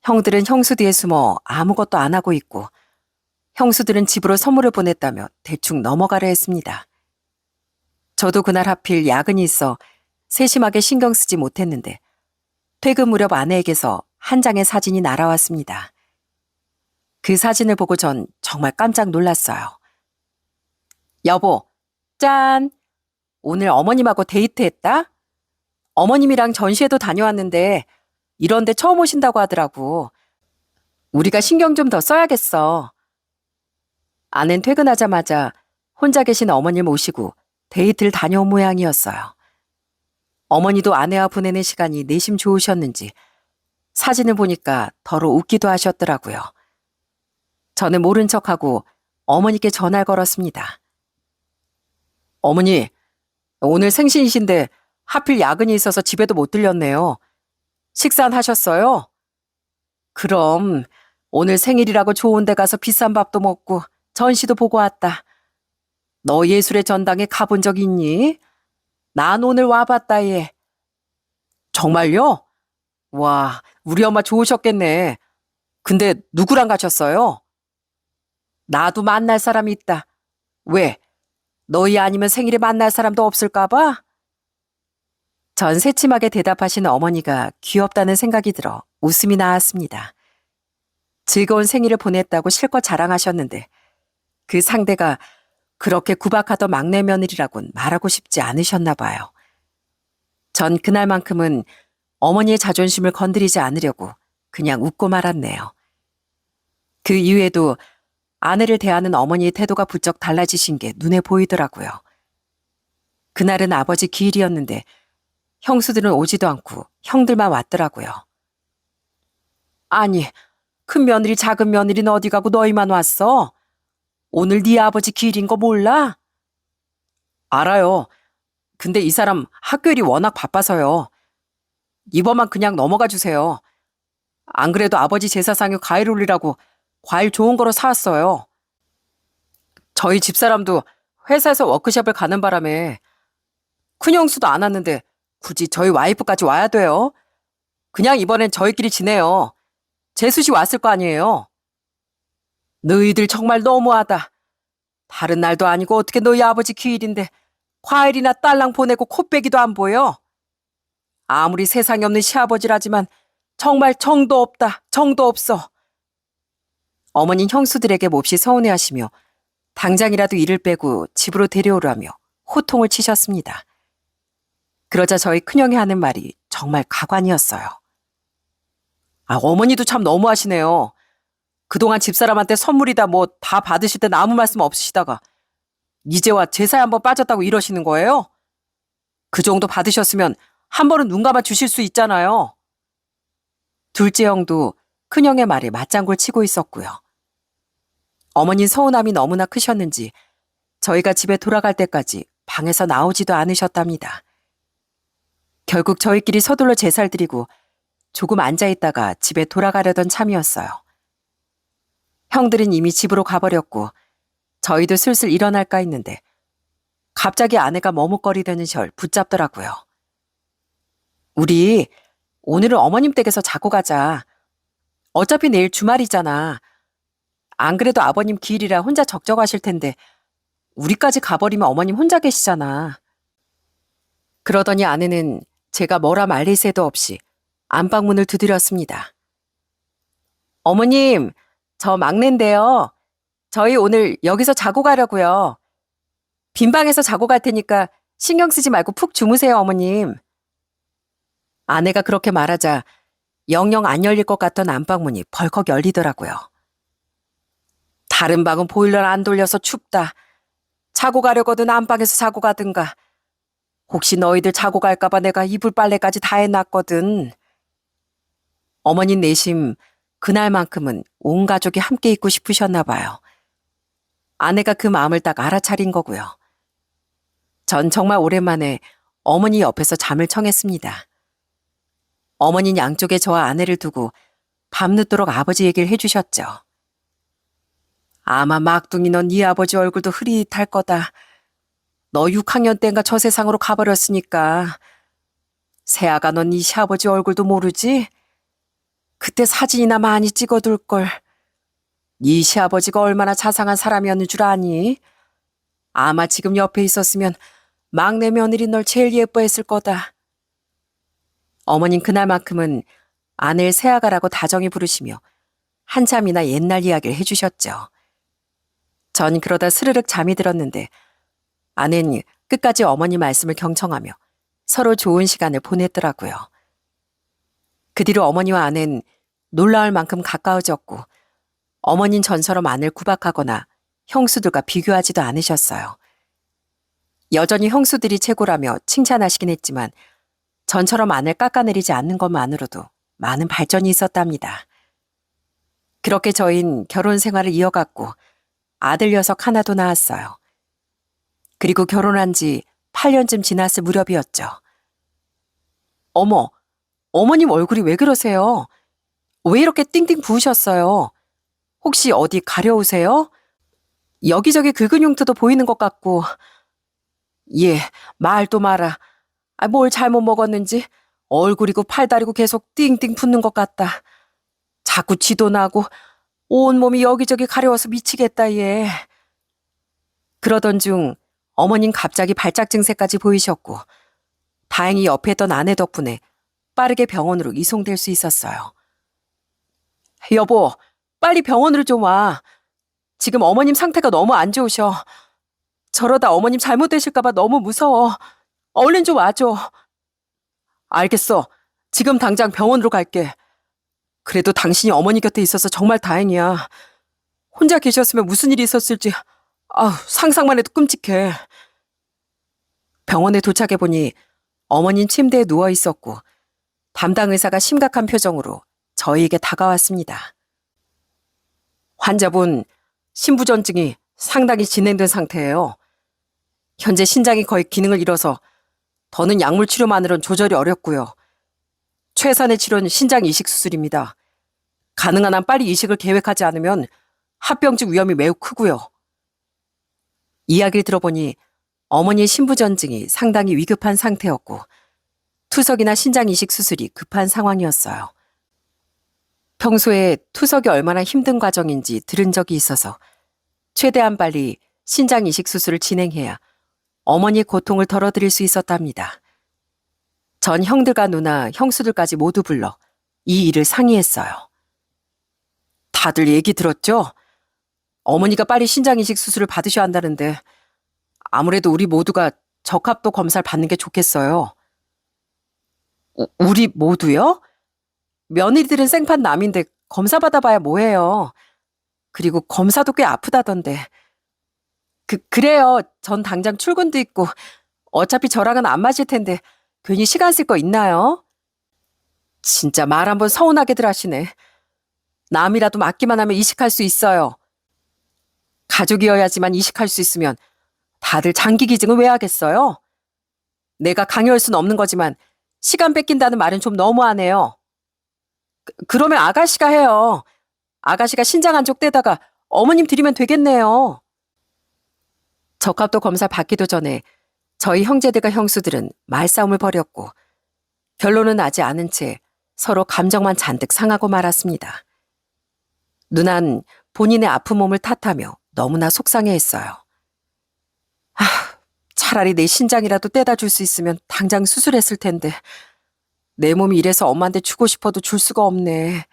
형들은 형수 뒤에 숨어 아무것도 안 하고 있고, 형수들은 집으로 선물을 보냈다며 대충 넘어가려 했습니다. 저도 그날 하필 야근이 있어 세심하게 신경 쓰지 못했는데, 퇴근 무렵 아내에게서 한 장의 사진이 날아왔습니다. 그 사진을 보고 전 정말 깜짝 놀랐어요. 여보, 짠! 오늘 어머님하고 데이트했다? 어머님이랑 전시회도 다녀왔는데 이런데 처음 오신다고 하더라고. 우리가 신경 좀 더 써야겠어. 아낸 퇴근하자마자 혼자 계신 어머님 모시고 데이트를 다녀온 모양이었어요. 어머니도 아내와 보내는 시간이 내심 좋으셨는지 사진을 보니까 더러 웃기도 하셨더라고요. 저는 모른 척하고 어머니께 전화를 걸었습니다. 어머니, 오늘 생신이신데 하필 야근이 있어서 집에도 못 들렸네요. 식사는 하셨어요? 그럼 오늘 생일이라고 좋은 데 가서 비싼 밥도 먹고 전시도 보고 왔다. 너 예술의 전당에 가본 적 있니? 난 오늘 와봤다 얘. 정말요? 와, 우리 엄마 좋으셨겠네. 근데 누구랑 가셨어요? 나도 만날 사람이 있다. 왜? 너희 아니면 생일에 만날 사람도 없을까 봐? 전 새침하게 대답하신 어머니가 귀엽다는 생각이 들어 웃음이 나왔습니다. 즐거운 생일을 보냈다고 실컷 자랑하셨는데 그 상대가 그렇게 구박하던 막내 며느리라곤 말하고 싶지 않으셨나 봐요. 전 그날만큼은 어머니의 자존심을 건드리지 않으려고 그냥 웃고 말았네요. 그 이후에도 아내를 대하는 어머니의 태도가 부쩍 달라지신 게 눈에 보이더라고요. 그날은 아버지 기일이었는데 형수들은 오지도 않고 형들만 왔더라고요. 아니, 큰 며느리 작은 며느리는 어디 가고 너희만 왔어? 오늘 네 아버지 기일인 거 몰라? 알아요. 근데 이 사람 학교 일이 워낙 바빠서요. 이번만 그냥 넘어가 주세요. 안 그래도 아버지 제사상에 과일 올리라고 과일 좋은 거로 사왔어요. 저희 집사람도 회사에서 워크숍을 가는 바람에 큰형수도 안 왔는데 굳이 저희 와이프까지 와야 돼요. 그냥 이번엔 저희끼리 지내요. 재수 씨 왔을 거 아니에요. 너희들 정말 너무하다. 다른 날도 아니고 어떻게 너희 아버지 기일인데 과일이나 딸랑 보내고 코빼기도 안 보여? 아무리 세상에 없는 시아버지라지만 정말 정도 없다. 정도 없어. 어머니는 형수들에게 몹시 서운해하시며 당장이라도 일을 빼고 집으로 데려오라며 호통을 치셨습니다. 그러자 저희 큰형이 하는 말이 정말 가관이었어요. 아, 어머니도 참 너무하시네요. 그동안 집사람한테 선물이다 뭐 다 받으실 땐 아무 말씀 없으시다가 이제와 제사에 한번 빠졌다고 이러시는 거예요? 그 정도 받으셨으면 한 번은 눈 감아 주실 수 있잖아요. 둘째 형도 큰형의 말에 맞장구를 치고 있었고요. 어머니 서운함이 너무나 크셨는지 저희가 집에 돌아갈 때까지 방에서 나오지도 않으셨답니다. 결국 저희끼리 서둘러 제사를 드리고 조금 앉아있다가 집에 돌아가려던 참이었어요. 형들은 이미 집으로 가버렸고 저희도 슬슬 일어날까 했는데 갑자기 아내가 머뭇거리려는 절 붙잡더라고요. 우리 오늘은 어머님 댁에서 자고 가자. 어차피 내일 주말이잖아. 안 그래도 아버님 기일이라 혼자 적적하실 텐데 우리까지 가버리면 어머님 혼자 계시잖아. 그러더니 아내는 제가 뭐라 말릴 새도 없이 안방문을 두드렸습니다. 어머님, 저 막내인데요. 저희 오늘 여기서 자고 가려고요. 빈 방에서 자고 갈 테니까 신경 쓰지 말고 푹 주무세요, 어머님. 아내가 그렇게 말하자 영영 안 열릴 것 같던 안방문이 벌컥 열리더라고요. 다른 방은 보일러를 안 돌려서 춥다. 자고 가려거든 안방에서 자고 가든가. 혹시 너희들 자고 갈까봐 내가 이불 빨래까지 다 해놨거든. 어머님 내심 그날만큼은 온 가족이 함께 있고 싶으셨나 봐요. 아내가 그 마음을 딱 알아차린 거고요. 전 정말 오랜만에 어머니 옆에서 잠을 청했습니다. 어머니는 양쪽에 저와 아내를 두고 밤늦도록 아버지 얘기를 해주셨죠. 아마 막둥이 넌 네 아버지 얼굴도 흐릿할 거다. 너 6학년 때인가 저 세상으로 가버렸으니까. 세아가 넌 네 시아버지 얼굴도 모르지? 그때 사진이나 많이 찍어둘걸. 네 시아버지가 얼마나 자상한 사람이었는 줄 아니? 아마 지금 옆에 있었으면 막내 며느리 널 제일 예뻐했을 거다. 어머님 그날만큼은 아내를 세아가라고 다정히 부르시며 한참이나 옛날 이야기를 해주셨죠. 전 그러다 스르륵 잠이 들었는데 아내는 끝까지 어머니 말씀을 경청하며 서로 좋은 시간을 보냈더라고요. 그 뒤로 어머니와 아내는 놀라울 만큼 가까워졌고 어머니는 전처럼 아내를 구박하거나 형수들과 비교하지도 않으셨어요. 여전히 형수들이 최고라며 칭찬하시긴 했지만 전처럼 아내를 깎아내리지 않는 것만으로도 많은 발전이 있었답니다. 그렇게 저희는 결혼 생활을 이어갔고 아들 녀석 하나도 낳았어요. 그리고 결혼한 지 8년쯤 지났을 무렵이었죠. 어머, 어머님 얼굴이 왜 그러세요? 왜 이렇게 띵띵 부으셨어요? 혹시 어디 가려우세요? 여기저기 긁은 흉터도 보이는 것 같고. 예, 말도 마라. 뭘 잘못 먹었는지 얼굴이고 팔다리고 계속 띵띵 붓는 것 같다. 자꾸 쥐도 나고 온몸이 여기저기 가려워서 미치겠다 얘. 그러던 중 어머님 갑자기 발작 증세까지 보이셨고 다행히 옆에 있던 아내 덕분에 빠르게 병원으로 이송될 수 있었어요. 여보, 빨리 병원으로 좀 와. 지금 어머님 상태가 너무 안 좋으셔. 저러다 어머님 잘못되실까봐 너무 무서워. 얼른 좀 와줘. 알겠어. 지금 당장 병원으로 갈게. 그래도 당신이 어머니 곁에 있어서 정말 다행이야. 혼자 계셨으면 무슨 일이 있었을지 상상만 해도 끔찍해. 병원에 도착해보니 어머니는 침대에 누워 있었고 담당 의사가 심각한 표정으로 저희에게 다가왔습니다. 환자분 신부전증이 상당히 진행된 상태예요. 현재 신장이 거의 기능을 잃어서 더는 약물 치료만으로는 조절이 어렵고요. 최선의 치료는 신장 이식 수술입니다. 가능한 한 빨리 이식을 계획하지 않으면 합병증 위험이 매우 크고요. 이야기를 들어보니 어머니의 신부전증이 상당히 위급한 상태였고 투석이나 신장 이식 수술이 급한 상황이었어요. 평소에 투석이 얼마나 힘든 과정인지 들은 적이 있어서 최대한 빨리 신장 이식 수술을 진행해야 어머니의 고통을 덜어드릴 수 있었답니다. 전 형들과 누나, 형수들까지 모두 불러 이 일을 상의했어요. 다들 얘기 들었죠? 어머니가 빨리 신장 이식 수술을 받으셔야 한다는데 아무래도 우리 모두가 적합도 검사를 받는 게 좋겠어요. 우리 모두요? 며느리들은 생판 남인데 검사 받아봐야 뭐해요. 그리고 검사도 꽤 아프다던데. 그래요. 전 당장 출근도 있고 어차피 저랑은 안 맞을 텐데 괜히 시간 쓸 거 있나요? 진짜 말 한번 서운하게들 하시네. 남이라도 맞기만 하면 이식할 수 있어요. 가족이어야지만 이식할 수 있으면 다들 장기 기증을 왜 하겠어요? 내가 강요할 수는 없는 거지만 시간 뺏긴다는 말은 좀 너무하네요. 그러면 아가씨가 해요. 아가씨가 신장 한쪽 떼다가 어머님 드리면 되겠네요. 적합도 검사 받기도 전에 저희 형제들과 형수들은 말싸움을 벌였고 결론은 나지 않은 채 서로 감정만 잔뜩 상하고 말았습니다. 누난 본인의 아픈 몸을 탓하며 너무나 속상해했어요. 차라리 내 신장이라도 떼다 줄 수 있으면 당장 수술했을 텐데 내 몸이 이래서 엄마한테 주고 싶어도 줄 수가 없네.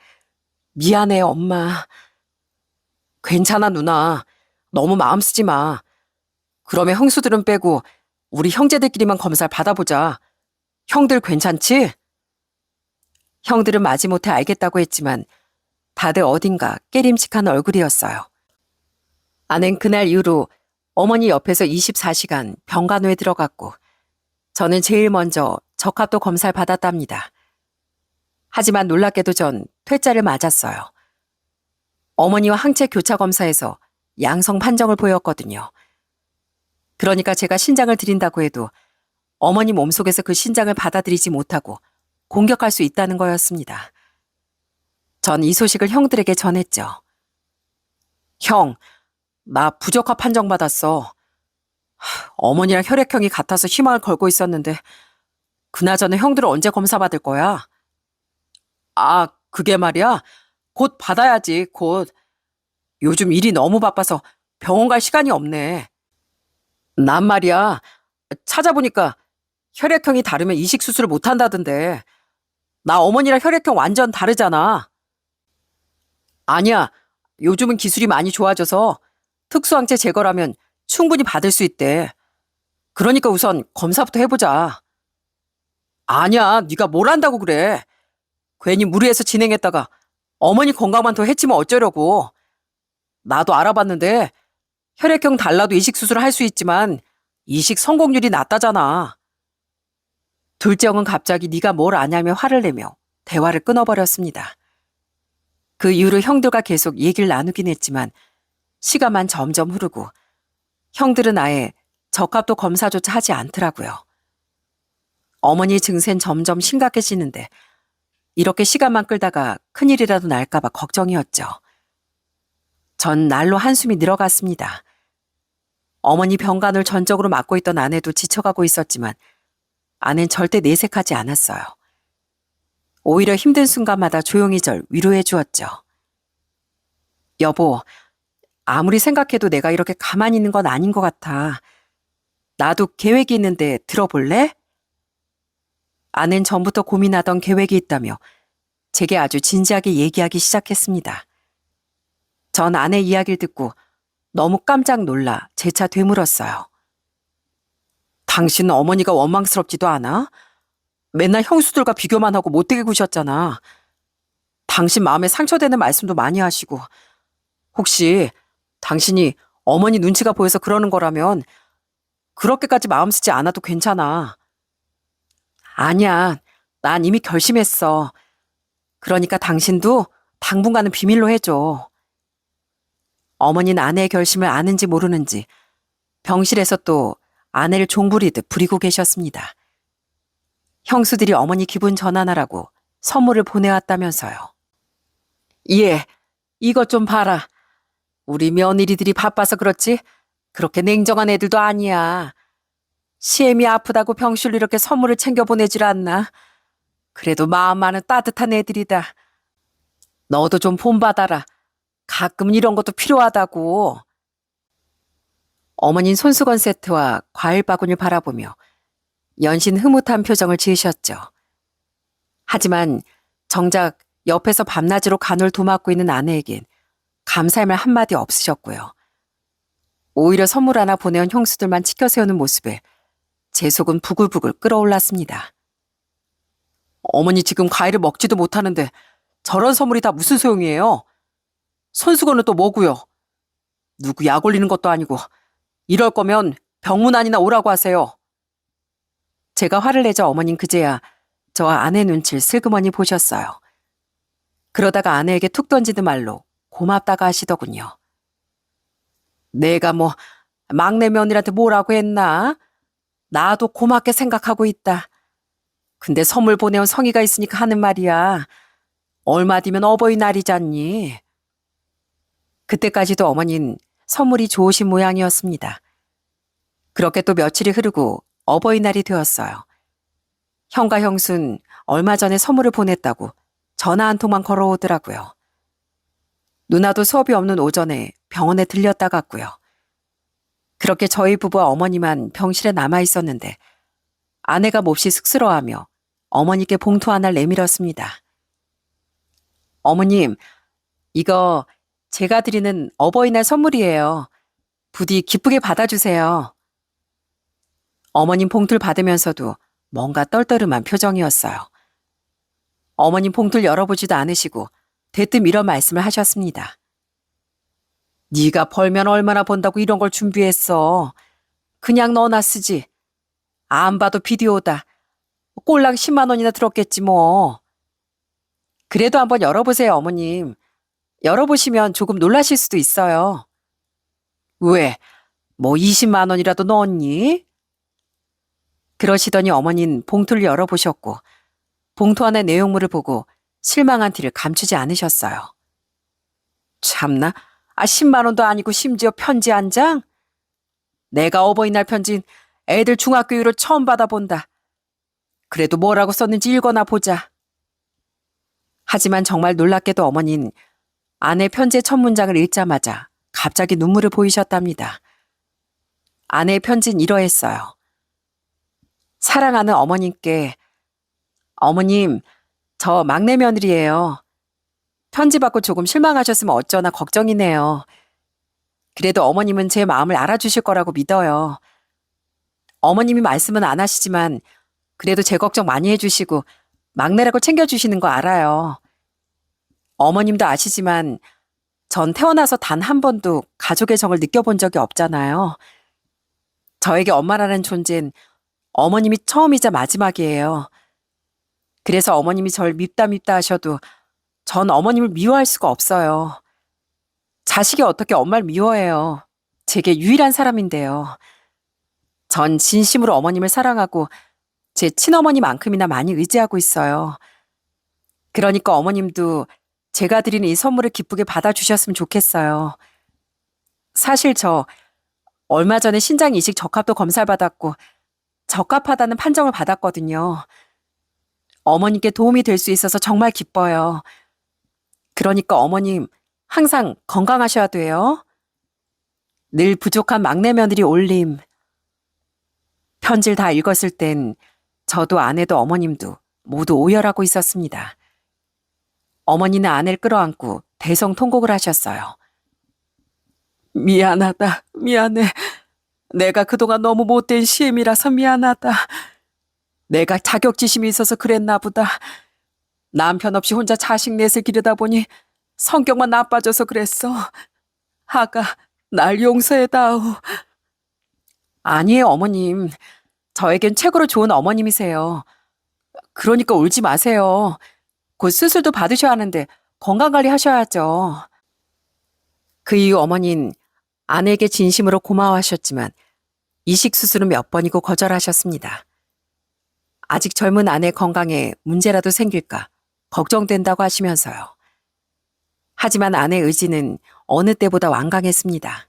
미안해 엄마. 괜찮아 누나. 너무 마음 쓰지 마. 그러면 형수들은 빼고 우리 형제들끼리만 검사를 받아보자. 형들 괜찮지? 형들은 마지못해 알겠다고 했지만 다들 어딘가 깨림칙한 얼굴이었어요. 아낸 그날 이후로 어머니 옆에서 24시간 병간호에 들어갔고 저는 제일 먼저 적합도 검사를 받았답니다. 하지만 놀랍게도 전 퇴짜를 맞았어요. 어머니와 항체 교차 검사에서 양성 판정을 보였거든요. 그러니까 제가 신장을 드린다고 해도 어머니 몸속에서 그 신장을 받아들이지 못하고 공격할 수 있다는 거였습니다. 전 이 소식을 형들에게 전했죠. 형, 나 부적합 판정받았어. 어머니랑 혈액형이 같아서 희망을 걸고 있었는데 그나저나 형들은 언제 검사받을 거야? 아, 그게 말이야. 곧 받아야지, 곧. 요즘 일이 너무 바빠서 병원 갈 시간이 없네. 난 말이야. 찾아보니까 혈액형이 다르면 이식 수술을 못 한다던데. 나 어머니랑 혈액형 완전 다르잖아. 아니야. 요즘은 기술이 많이 좋아져서 특수항체 제거라면 충분히 받을 수 있대. 그러니까 우선 검사부터 해보자. 아니야. 네가 뭘 안다고 그래. 괜히 무리해서 진행했다가 어머니 건강만 더 해치면 어쩌려고. 나도 알아봤는데 혈액형 달라도 이식 수술을 할 수 있지만 이식 성공률이 낮다잖아. 둘째 형은 갑자기 네가 뭘 아냐며 화를 내며 대화를 끊어버렸습니다. 그 이후로 형들과 계속 얘기를 나누긴 했지만 시간만 점점 흐르고 형들은 아예 적합도 검사조차 하지 않더라고요. 어머니 증세는 점점 심각해지는데 이렇게 시간만 끌다가 큰일이라도 날까봐 걱정이었죠. 전 날로 한숨이 늘어갔습니다. 어머니 병간호를 전적으로 맡고 있던 아내도 지쳐가고 있었지만 아내는 절대 내색하지 않았어요. 오히려 힘든 순간마다 조용히 절 위로해 주었죠. 여보, 아무리 생각해도 내가 이렇게 가만히 있는 건 아닌 것 같아. 나도 계획이 있는데 들어볼래? 아내는 전부터 고민하던 계획이 있다며 제게 아주 진지하게 얘기하기 시작했습니다. 전 아내 이야기를 듣고 너무 깜짝 놀라 재차 되물었어요. 당신은 어머니가 원망스럽지도 않아? 맨날 형수들과 비교만 하고 못되게 구셨잖아. 당신 마음에 상처되는 말씀도 많이 하시고 혹시 당신이 어머니 눈치가 보여서 그러는 거라면 그렇게까지 마음 쓰지 않아도 괜찮아. 아니야, 난 이미 결심했어. 그러니까 당신도 당분간은 비밀로 해줘. 어머니는 아내의 결심을 아는지 모르는지 병실에서 또 아내를 종부리듯 부리고 계셨습니다. 형수들이 어머니 기분 전환하라고 선물을 보내왔다면서요. 예, 이것 좀 봐라. 우리 며느리들이 바빠서 그렇지 그렇게 냉정한 애들도 아니야. 시엠이 아프다고 병실로 이렇게 선물을 챙겨 보내질 않나. 그래도 마음만은 따뜻한 애들이다. 너도 좀 본받아라. 가끔은 이런 것도 필요하다고. 어머니는 손수건 세트와 과일 바구니를 바라보며 연신 흐뭇한 표정을 지으셨죠. 하지만 정작 옆에서 밤낮으로 간호를 도맡고 있는 아내에겐 감사의 말 한마디 없으셨고요. 오히려 선물 하나 보내온 형수들만 치켜 세우는 모습에 제 속은 부글부글 끓어올랐습니다. 어머니 지금 과일을 먹지도 못하는데 저런 선물이 다 무슨 소용이에요? 손수건은 또 뭐고요? 누구 약 올리는 것도 아니고 이럴 거면 병문안이나 오라고 하세요. 제가 화를 내자 어머닌 그제야 저와 아내 눈치를 슬그머니 보셨어요. 그러다가 아내에게 툭 던지는 말로 고맙다가 하시더군요. 내가 뭐 막내 며느리한테 뭐라고 했나? 나도 고맙게 생각하고 있다. 근데 선물 보내온 성의가 있으니까 하는 말이야. 얼마 뒤면 어버이날이잖니. 그때까지도 어머니는 선물이 좋으신 모양이었습니다. 그렇게 또 며칠이 흐르고 어버이날이 되었어요. 형과 형순 얼마 전에 선물을 보냈다고 전화 한 통만 걸어오더라고요. 누나도 수업이 없는 오전에 병원에 들렸다 갔고요. 그렇게 저희 부부와 어머니만 병실에 남아 있었는데 아내가 몹시 쑥스러워하며 어머니께 봉투 하나를 내밀었습니다. 어머님, 이거 제가 드리는 어버이날 선물이에요. 부디 기쁘게 받아주세요. 어머님 봉투를 받으면서도 뭔가 떨떠름한 표정이었어요. 어머님 봉투를 열어보지도 않으시고 대뜸 이런 말씀을 하셨습니다. 네가 벌면 얼마나 번다고 이런 걸 준비했어. 그냥 넣어놔 쓰지. 안 봐도 비디오다. 꼴랑 10만 원이나 들었겠지 뭐. 그래도 한번 열어보세요, 어머님. 열어보시면 조금 놀라실 수도 있어요. 왜? 뭐 20만 원이라도 넣었니? 그러시더니 어머니는 봉투를 열어보셨고 봉투 안의 내용물을 보고 실망한 티를 감추지 않으셨어요. 참나, 10만 원도 아니고 심지어 편지 한 장? 내가 어버이날 편지는 애들 중학교 이후로 처음 받아본다. 그래도 뭐라고 썼는지 읽어나 보자. 하지만 정말 놀랍게도 어머니는 아내 편지의 첫 문장을 읽자마자 갑자기 눈물을 보이셨답니다. 아내의 편지는 이러했어요. 사랑하는 어머님께, 어머님, 저 막내 며느리예요. 편지 받고 조금 실망하셨으면 어쩌나 걱정이네요. 그래도 어머님은 제 마음을 알아주실 거라고 믿어요. 어머님이 말씀은 안 하시지만 그래도 제 걱정 많이 해주시고 막내라고 챙겨주시는 거 알아요. 어머님도 아시지만 전 태어나서 단 한 번도 가족의 정을 느껴본 적이 없잖아요. 저에게 엄마라는 존재는 어머님이 처음이자 마지막이에요. 그래서 어머님이 절 밉다 하셔도 전 어머님을 미워할 수가 없어요. 자식이 어떻게 엄마를 미워해요. 제게 유일한 사람인데요. 전 진심으로 어머님을 사랑하고 제 친어머니만큼이나 많이 의지하고 있어요. 그러니까 어머님도 제가 드리는 이 선물을 기쁘게 받아주셨으면 좋겠어요. 사실 저 얼마 전에 신장 이식 적합도 검사를 받았고 적합하다는 판정을 받았거든요. 어머님께 도움이 될 수 있어서 정말 기뻐요. 그러니까 어머님 항상 건강하셔야 돼요. 늘 부족한 막내 며느리 올림. 편지를 다 읽었을 땐 저도 아내도 어머님도 모두 오열하고 있었습니다. 어머니는 아내를 끌어안고 대성통곡을 하셨어요. 미안하다, 미안해. 내가 그동안 너무 못된 시엠이라서 미안하다. 내가 자격지심이 있어서 그랬나 보다. 남편 없이 혼자 자식 넷을 기르다 보니 성격만 나빠져서 그랬어. 아가, 날 용서해다오. 아니에요, 어머님. 저에겐 최고로 좋은 어머님이세요. 그러니까 울지 마세요. 곧 수술도 받으셔야 하는데 건강관리 하셔야죠. 그 이후 어머니는 아내에게 진심으로 고마워하셨지만 이식 수술은 몇 번이고 거절하셨습니다. 아직 젊은 아내 건강에 문제라도 생길까 걱정된다고 하시면서요. 하지만 아내의 의지는 어느 때보다 완강했습니다.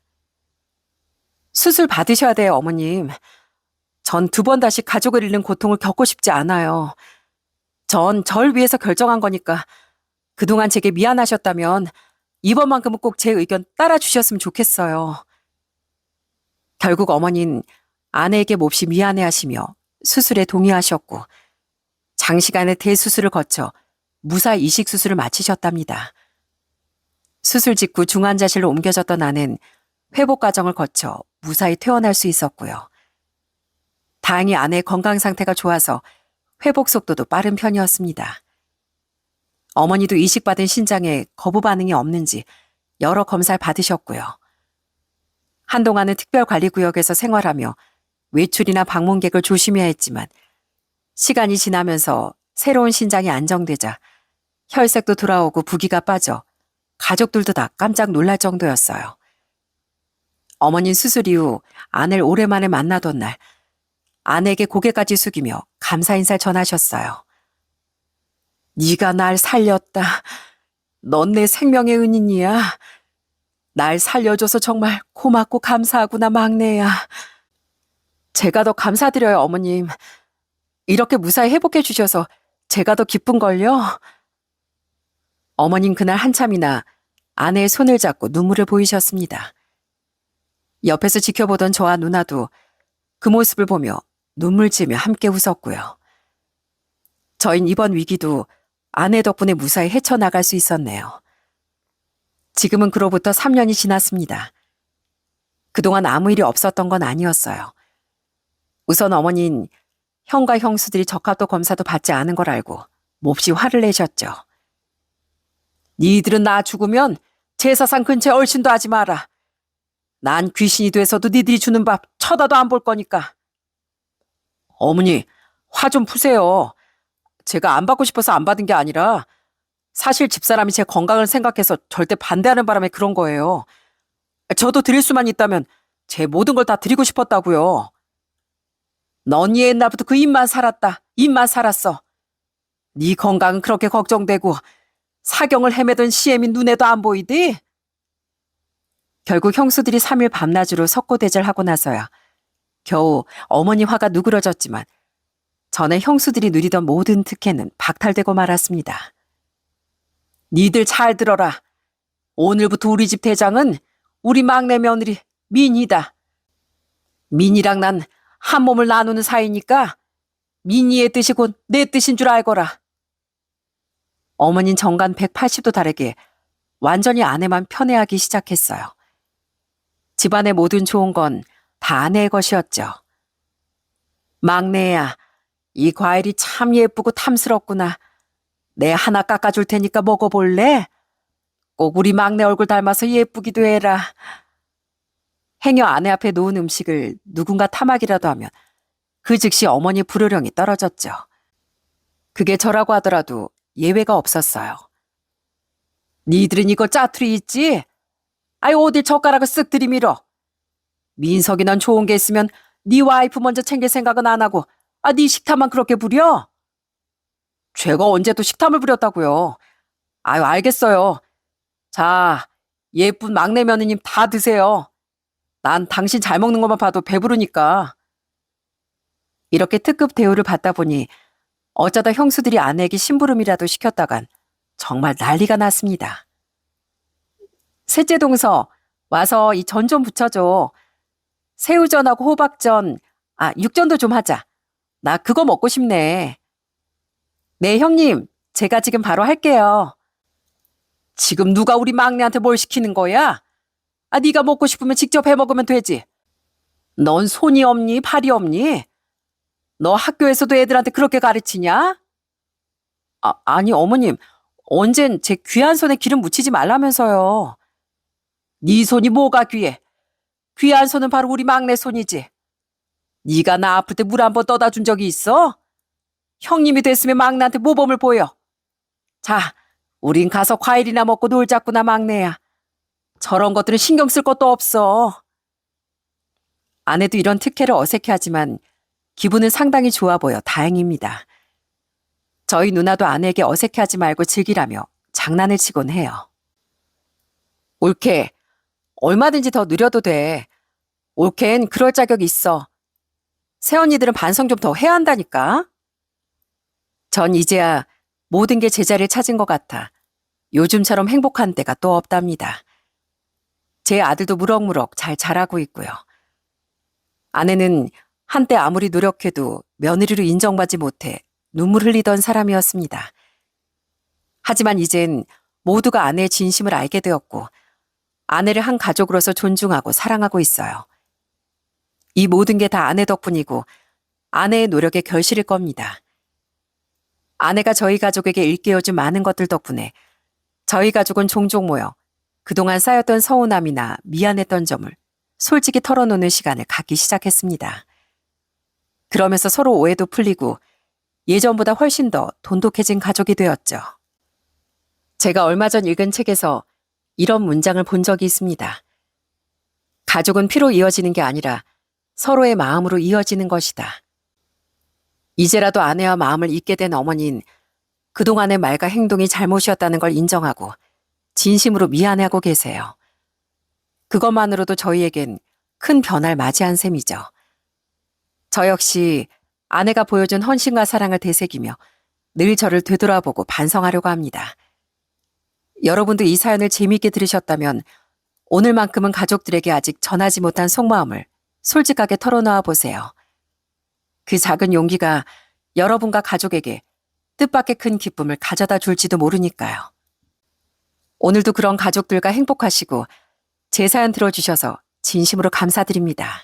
수술 받으셔야 돼요, 어머님. 전 2번 다시 가족을 잃는 고통을 겪고 싶지 않아요. 전 절 위해서 결정한 거니까 그동안 제게 미안하셨다면 이번만큼은 꼭 제 의견 따라주셨으면 좋겠어요. 결국 어머니는 아내에게 몹시 미안해하시며 수술에 동의하셨고 장시간의 대수술을 거쳐 무사히 이식 수술을 마치셨답니다. 수술 직후 중환자실로 옮겨졌던 아내는 회복 과정을 거쳐 무사히 퇴원할 수 있었고요. 다행히 아내의 건강 상태가 좋아서 회복 속도도 빠른 편이었습니다. 어머니도 이식받은 신장에 거부 반응이 없는지 여러 검사를 받으셨고요. 한동안은 특별관리구역에서 생활하며 외출이나 방문객을 조심해야 했지만 시간이 지나면서 새로운 신장이 안정되자 혈색도 돌아오고 부기가 빠져 가족들도 다 깜짝 놀랄 정도였어요. 어머니는 수술 이후 아내를 오랜만에 만나던 날 아내에게 고개까지 숙이며 감사 인사를 전하셨어요. 네가 날 살렸다. 넌 내 생명의 은인이야. 날 살려줘서 정말 고맙고 감사하구나, 막내야. 제가 더 감사드려요, 어머님. 이렇게 무사히 회복해 주셔서 제가 더 기쁜걸요. 어머님 그날 한참이나 아내의 손을 잡고 눈물을 보이셨습니다. 옆에서 지켜보던 저와 누나도 그 모습을 보며 눈물 지으며 함께 웃었고요. 저흰 이번 위기도 아내 덕분에 무사히 헤쳐나갈 수 있었네요. 지금은 그로부터 3년이 지났습니다. 그동안 아무 일이 없었던 건 아니었어요. 우선 어머니는 형과 형수들이 적합도 검사도 받지 않은 걸 알고 몹시 화를 내셨죠. 니들은 나 죽으면 제사상 근처에 얼씬도 하지 마라. 난 귀신이 돼서도 니들이 주는 밥 쳐다도 안 볼 거니까. 어머니, 화 좀 푸세요. 제가 안 받고 싶어서 안 받은 게 아니라 사실 집사람이 제 건강을 생각해서 절대 반대하는 바람에 그런 거예요. 저도 드릴 수만 있다면 제 모든 걸 다 드리고 싶었다고요. 넌 옛날부터 그 입만 살았다. 입만 살았어. 네 건강은 그렇게 걱정되고 사경을 헤매던 시엠이 눈에도 안 보이디? 결국 형수들이 3일 밤낮으로 석고대절하고 나서야 겨우 어머니 화가 누그러졌지만 전에 형수들이 누리던 모든 특혜는 박탈되고 말았습니다. 니들 잘 들어라. 오늘부터 우리 집 대장은 우리 막내 며느리 민이다. 민이랑 난 한 몸을 나누는 사이니까 민이의 뜻이 곧 내 뜻인 줄 알거라. 어머닌 정간 180도 다르게 완전히 아내만 편애하기 시작했어요. 집안의 모든 좋은 건 다 아내의 것이었죠. 막내야, 이 과일이 참 예쁘고 탐스럽구나. 내 하나 깎아줄 테니까 먹어볼래? 꼭 우리 막내 얼굴 닮아서 예쁘기도 해라. 행여 아내 앞에 놓은 음식을 누군가 탐하기라도 하면 그 즉시 어머니 불호령이 떨어졌죠. 그게 저라고 하더라도 예외가 없었어요. 니들은 이거 짜투리 있지? 아이 어딜 젓가락을 쓱 들이밀어. 민석이 넌 좋은 게 있으면 네 와이프 먼저 챙길 생각은 안 하고 네 식탐만 그렇게 부려? 죄가 언제 또 식탐을 부렸다고요? 아유 알겠어요. 자, 예쁜 막내 며느님 다 드세요. 난 당신 잘 먹는 것만 봐도 배부르니까. 이렇게 특급 대우를 받다 보니 어쩌다 형수들이 아내에게 심부름이라도 시켰다간 정말 난리가 났습니다. 셋째 동서, 와서 이 전 좀 부쳐줘. 새우전하고 호박전, 육전도 좀 하자. 나 그거 먹고 싶네. 네, 형님. 제가 지금 바로 할게요. 지금 누가 우리 막내한테 뭘 시키는 거야? 네가 먹고 싶으면 직접 해 먹으면 되지. 넌 손이 없니? 팔이 없니? 너 학교에서도 애들한테 그렇게 가르치냐? 아니 어머님, 언젠 제 귀한 손에 기름 묻히지 말라면서요. 네 손이 뭐가 귀해? 귀한 손은 바로 우리 막내 손이지. 네가 나 아플 때 물 한 번 떠다 준 적이 있어? 형님이 됐으면 막내한테 모범을 보여. 자, 우린 가서 과일이나 먹고 놀자꾸나 막내야. 저런 것들은 신경 쓸 것도 없어. 아내도 이런 특혜를 어색해하지만 기분은 상당히 좋아 보여 다행입니다. 저희 누나도 아내에게 어색해하지 말고 즐기라며 장난을 치곤 해요. 옳게, 얼마든지 더 누려도 돼. 옳겐 그럴 자격 있어. 새언니들은 반성 좀 더 해야 한다니까. 전 이제야 모든 게 제자리를 찾은 것 같아 요즘처럼 행복한 때가 또 없답니다. 제 아들도 무럭무럭 잘 자라고 있고요. 아내는 한때 아무리 노력해도 며느리로 인정받지 못해 눈물 흘리던 사람이었습니다. 하지만 이젠 모두가 아내의 진심을 알게 되었고 아내를 한 가족으로서 존중하고 사랑하고 있어요. 이 모든 게 다 아내 덕분이고 아내의 노력의 결실일 겁니다. 아내가 저희 가족에게 일깨워준 많은 것들 덕분에 저희 가족은 종종 모여 그동안 쌓였던 서운함이나 미안했던 점을 솔직히 털어놓는 시간을 갖기 시작했습니다. 그러면서 서로 오해도 풀리고 예전보다 훨씬 더 돈독해진 가족이 되었죠. 제가 얼마 전 읽은 책에서 이런 문장을 본 적이 있습니다. 가족은 피로 이어지는 게 아니라 서로의 마음으로 이어지는 것이다. 이제라도 아내와 마음을 잇게 된 어머니는 그동안의 말과 행동이 잘못이었다는 걸 인정하고 진심으로 미안해하고 계세요. 그것만으로도 저희에겐 큰 변화를 맞이한 셈이죠. 저 역시 아내가 보여준 헌신과 사랑을 되새기며 늘 저를 되돌아보고 반성하려고 합니다. 여러분도 이 사연을 재미있게 들으셨다면 오늘만큼은 가족들에게 아직 전하지 못한 속마음을 솔직하게 털어놓아 보세요. 그 작은 용기가 여러분과 가족에게 뜻밖의 큰 기쁨을 가져다 줄지도 모르니까요. 오늘도 그런 가족들과 행복하시고 제 사연 들어주셔서 진심으로 감사드립니다.